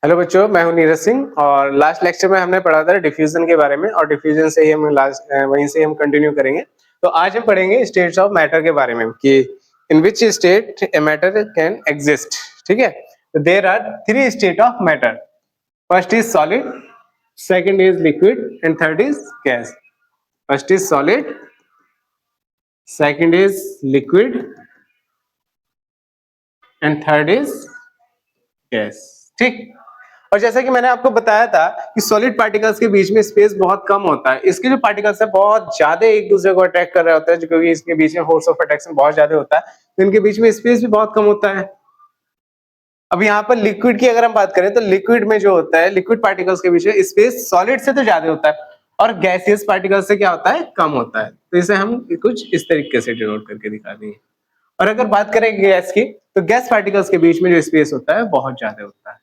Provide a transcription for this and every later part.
Hello बच्चों, मैं हूं नीरज सिंह और लास्ट लेक्चर में हमने पढ़ा था डिफ्यूजन के बारे में और डिफ्यूजन से ही हम वहीं से हम कंटिन्यू करेंगे। तो आज हम पढ़ेंगे स्टेट्स ऑफ मैटर के बारे में कि in which state a matter can exist. ठीक है, तो there are three state of matter. First is solid, second is liquid and third is gas. First is solid, second is liquid and third is gas. ठीक, और जैसा कि मैंने आपको बताया था कि सॉलिड पार्टिकल्स के बीच में स्पेस बहुत कम होता है। इसके जो पार्टिकल्स है बहुत ज्यादा एक दूसरे को अट्रैक्ट कर रहे होते हैं, क्योंकि इसके बीच में फोर्स ऑफ अट्रैक्शन बहुत ज्यादा होता है, तो इनके बीच में स्पेस भी बहुत कम होता है। अब यहाँ पर लिक्विड की अगर हम बात करें तो लिक्विड में जो होता है, लिक्विड पार्टिकल्स के बीच में स्पेस सॉलिड से तो ज्यादा होता है और गैसियस पार्टिकल्स से क्या होता है, कम होता है। तो इसे हम कुछ इस तरीके से डिनोट करके दिखा देंगे। और अगर बात करें गैस की, तो गैस पार्टिकल्स के बीच में जो स्पेस होता है बहुत ज्यादा होता है।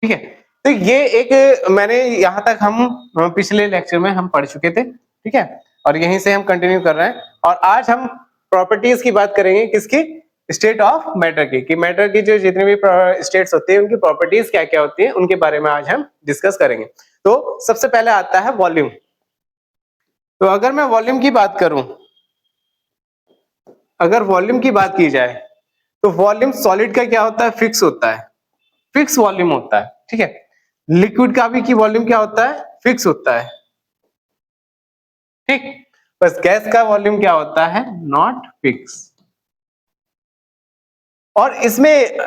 ठीक है, तो ये एक मैंने यहाँ तक हम पिछले लेक्चर में हम पढ़ चुके थे। ठीक है, और यहीं से हम कंटिन्यू कर रहे हैं और आज हम प्रॉपर्टीज की बात करेंगे, किसकी, स्टेट ऑफ मैटर की, कि मैटर की जो जितनी भी स्टेट्स होती है उनकी प्रॉपर्टीज क्या क्या होती है उनके बारे में आज हम डिस्कस करेंगे। तो सबसे पहले आता है वॉल्यूम। तो अगर मैं वॉल्यूम की बात करूं, अगर वॉल्यूम की बात की जाए तो वॉल्यूम सॉलिड का क्या होता है, फिक्स होता है, फिक्स वॉल्यूम होता है। ठीक है, लिक्विड का भी की वॉल्यूम क्या होता है, फिक्स होता है। ठीक, बस गैस का वॉल्यूम क्या होता है, नॉट फिक्स। और इसमें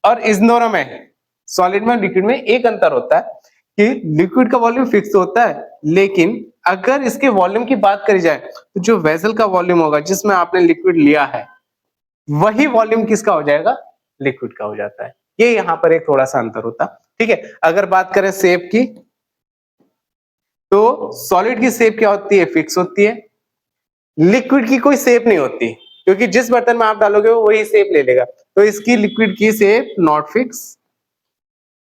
और इन दोनों में, सॉलिड में लिक्विड में एक अंतर होता है कि लिक्विड का वॉल्यूम फिक्स होता है, लेकिन अगर इसके वॉल्यूम की बात करी जाए तो जो वेसल का वॉल्यूम होगा जिसमें आपने लिक्विड लिया है, वही वॉल्यूम किसका हो जाएगा, लिक्विड का हो जाता है। ये यहां पर एक थोड़ा सा अंतर होता है। ठीक है, अगर बात करें शेप की, तो सॉलिड की शेप क्या होती है, फिक्स होती है। लिक्विड की कोई शेप नहीं होती, क्योंकि जिस बर्तन में आप डालोगे वो वही शेप ले लेगा, तो इसकी लिक्विड की शेप नॉट फिक्स।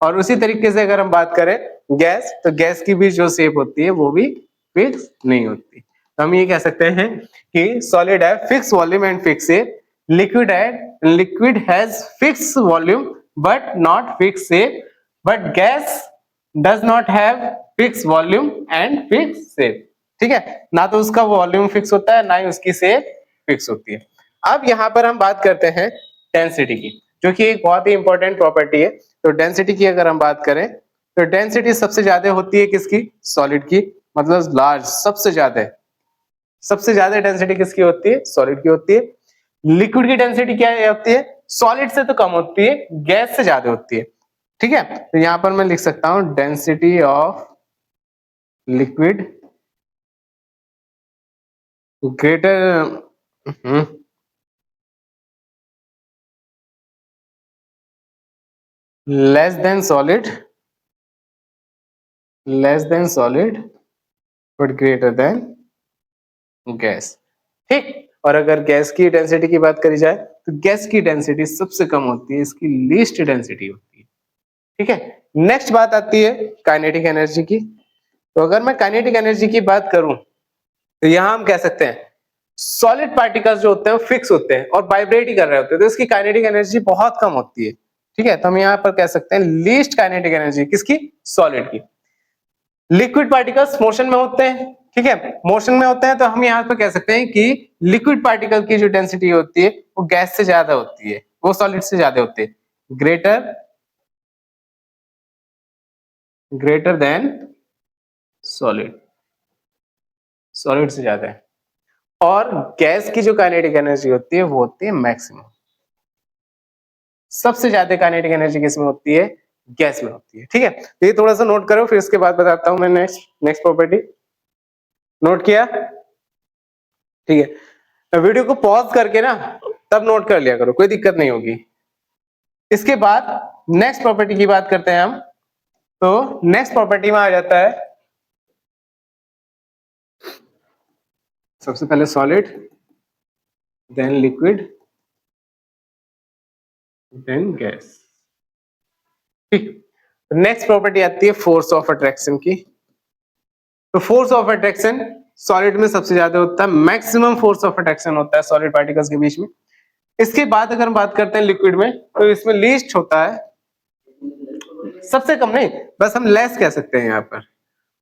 और उसी तरीके से अगर हम बात करें गैस, तो गैस की भी जो शेप होती है वो भी फिक्स नहीं होती। तो हम ये कह सकते हैं कि सॉलिड है fix volume and fix shape, liquid है, liquid has fix volume but not fix shape, but gas does not have fix volume and fix shape. ठीक है, ना तो उसका वॉल्यूम फिक्स होता है, ना ही उसकी शेप फिक्स होती है। अब यहाँ पर हम बात करते हैं डेंसिटी की, जो कि एक बहुत ही इंपॉर्टेंट प्रॉपर्टी है। तो डेंसिटी की अगर हम बात करें तो डेंसिटी सबसे ज्यादा होती है किसकी, सॉलिड की, मतलब लार्ज, सबसे ज्यादा डेंसिटी किसकी होती है, सॉलिड की होती है। लिक्विड की डेंसिटी क्या होती है, सॉलिड से तो कम होती है, गैस से ज्यादा होती है। ठीक है, तो यहां पर मैं लिख सकता हूं density of liquid greater less than solid, but greater than gas. ठीक, और अगर गैस की डेंसिटी की बात करी जाए तो गैस की डेंसिटी सबसे कम होती है, इसकी लीस्ट डेंसिटी होती है। ठीक है, नेक्स्ट बात आती है काइनेटिक एनर्जी की। तो अगर मैं काइनेटिक एनर्जी की बात करूं तो यहां हम कह सकते हैं सॉलिड पार्टिकल्स जो होते हैं फिक्स होते हैं और वाइब्रेट ही कर रहे होते हैं, तो इसकी काइनेटिक एनर्जी बहुत कम होती है। ठीक है, तो हम यहां पर कह सकते हैं लीस्ट काइनेटिक एनर्जी किसकी, सॉलिड की। लिक्विड पार्टिकल्स मोशन में होते हैं, ठीक है, मोशन में होते हैं, तो हम यहां पर कह सकते हैं कि लिक्विड पार्टिकल की जो डेंसिटी होती है वो गैस से ज्यादा होती है, वो सॉलिड से ज्यादा होती है, ग्रेटर देन सॉलिड, सॉलिड से ज्यादा है। और गैस की जो काइनेटिक एनर्जी होती है वो होती है मैक्सिमम, सबसे ज्यादा काइनेटिक एनर्जी किसमें होती है, गैस में होती है। ठीक है, तो ये थोड़ा सा नोट करो, फिर इसके बाद बताता हूं मैं नेक्स्ट प्रॉपर्टी। नोट किया, ठीक है, वीडियो को पॉज करके ना तब नोट कर लिया करो, कोई दिक्कत नहीं होगी। इसके बाद नेक्स्ट प्रॉपर्टी की बात करते हैं हम। तो नेक्स्ट प्रॉपर्टी में आ जाता है सबसे पहले solid, then liquid, then gas. ठीक, नेक्स्ट प्रॉपर्टी आती है फोर्स ऑफ अट्रैक्शन की। तो फोर्स ऑफ अट्रैक्शन सॉलिड में सबसे ज्यादा होता है, मैक्सिमम फोर्स ऑफ अट्रैक्शन होता है सॉलिड पार्टिकल्स के बीच में। इसके बाद अगर हम बात करते हैं लिक्विड में, तो इसमें लीस्ट होता है सबसे कम नहीं, बस हम लेस कह सकते हैं यहाँ पर।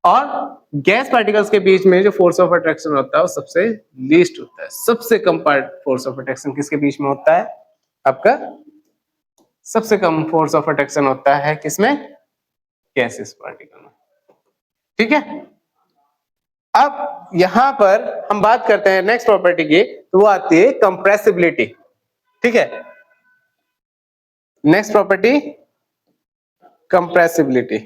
और गैस पार्टिकल्स के बीच में जो फोर्स ऑफ अट्रैक्शन होता है वो सबसे लीस्ट होता है। सबसे कम फोर्स ऑफ अट्रैक्शन किसके बीच में होता है? आपका सबसे कम फोर्स ऑफ अट्रैक्शन होता है किसमें? गैसेस पार्टिकल में। ठीक है, अब यहां पर हम बात करते हैं नेक्स्ट प्रॉपर्टी की, तो वो आती है कंप्रेसिबिलिटी। ठीक है, नेक्स्ट प्रॉपर्टी कंप्रेसिबिलिटी।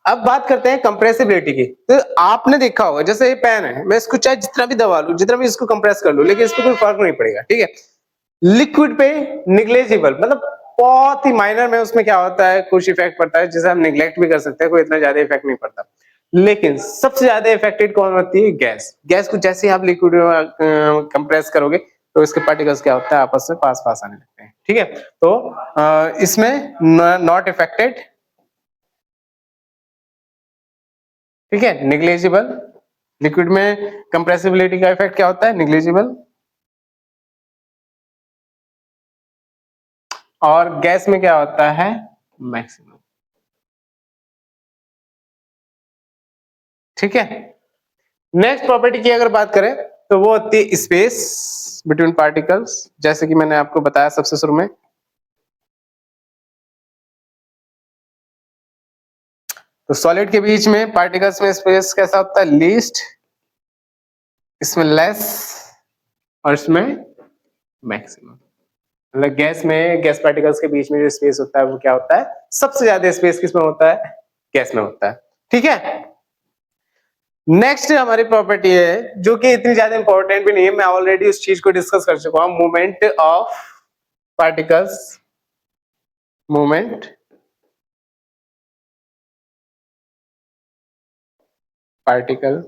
अब बात करते हैं कंप्रेसिबिलिटी की। तो आपने देखा होगा जैसे ये पेन है, मैं इसको चाहे जितना भी दबा लूं, जितना भी इसको कंप्रेस कर लूं, लेकिन इसको कोई फर्क नहीं पड़ेगा। ठीक है, लिक्विड पे निग्लेजिबल, मतलब बहुत ही माइनर में उसमें क्या होता है, कुछ इफेक्ट पड़ता है जिसे हम निग्लेक्ट भी कर सकते हैं, कोई इतना ज्यादा इफेक्ट नहीं पड़ता। लेकिन सबसे ज्यादा इफेक्टेड कौन होती है? गैस। गैस को जैसे ही आप लिक्विड में कंप्रेस करोगे तो इसके पार्टिकल्स क्या होता है, आपस में पास पास आने लगते हैं। ठीक है, तो इसमें नॉट इफेक्टेड। ठीक है, निग्लेजिबल। लिक्विड में कंप्रेसिबिलिटी का इफेक्ट क्या होता है? निग्लेजिबल। और गैस में क्या होता है? मैक्सिमम। ठीक है, नेक्स्ट प्रॉपर्टी की अगर बात करें तो वो होती है स्पेस बिटवीन पार्टिकल्स। जैसे कि मैंने आपको बताया सबसे शुरू में, तो सॉलिड के बीच में पार्टिकल्स में स्पेस कैसा होता है? लीस्ट, इसमें लेस और इसमें मैक्सिमम। मतलब गैस में, गैस पार्टिकल्स के बीच में जो स्पेस होता है वो क्या होता है? सबसे ज्यादा स्पेस किसमें होता है? गैस में होता है। ठीक है, नेक्स्ट हमारी प्रॉपर्टी है जो कि इतनी ज्यादा इंपॉर्टेंट भी नहीं है, मैं ऑलरेडी उस चीज को डिस्कस कर चुका हूं, movement of particles. Movement particle.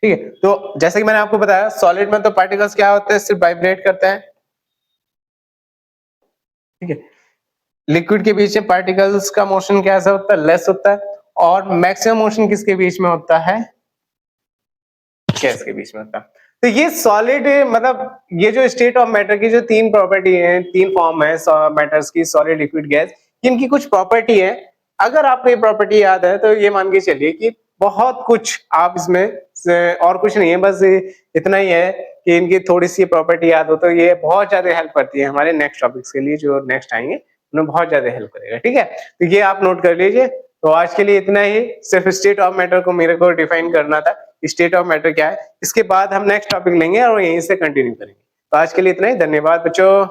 ठीक है, तो जैसे कि मैंने आपको बताया सॉलिड में तो पार्टिकल्स क्या होते हैं? सिर्फ वाइब्रेट करते हैं। ठीक है, लिक्विड के बीच में पार्टिकल्स का मोशन कैसा होता है? लेस होता है। और मैक्सिमम मोशन किसके बीच में होता है? गैस के बीच में होता है। तो ये सॉलिड, मतलब ये जो स्टेट ऑफ मैटर की जो तीन प्रॉपर्टी है, तीन फॉर्म है मैटर्स की, सॉलिड, लिक्विड, गैस, इनकी कुछ प्रॉपर्टी है। अगर आपको ये प्रॉपर्टी याद है तो ये मान के चलिए कि बहुत कुछ आप इसमें, और कुछ नहीं है, बस इतना ही है कि इनकी थोड़ी सी प्रॉपर्टी याद हो तो ये बहुत ज्यादा हेल्प करती है हमारे नेक्स्ट टॉपिक्स के लिए, जो नेक्स्ट आएंगे उन्हें बहुत ज्यादा हेल्प करेगा। ठीक है, तो ये आप नोट कर लीजिए। तो आज के लिए इतना ही, सिर्फ स्टेट ऑफ मैटर को मेरे को डिफाइन करना था, स्टेट ऑफ मैटर क्या है। इसके बाद हम नेक्स्ट टॉपिक लेंगे और यहीं से कंटिन्यू करेंगे। तो आज के लिए इतना ही, धन्यवाद बच्चों।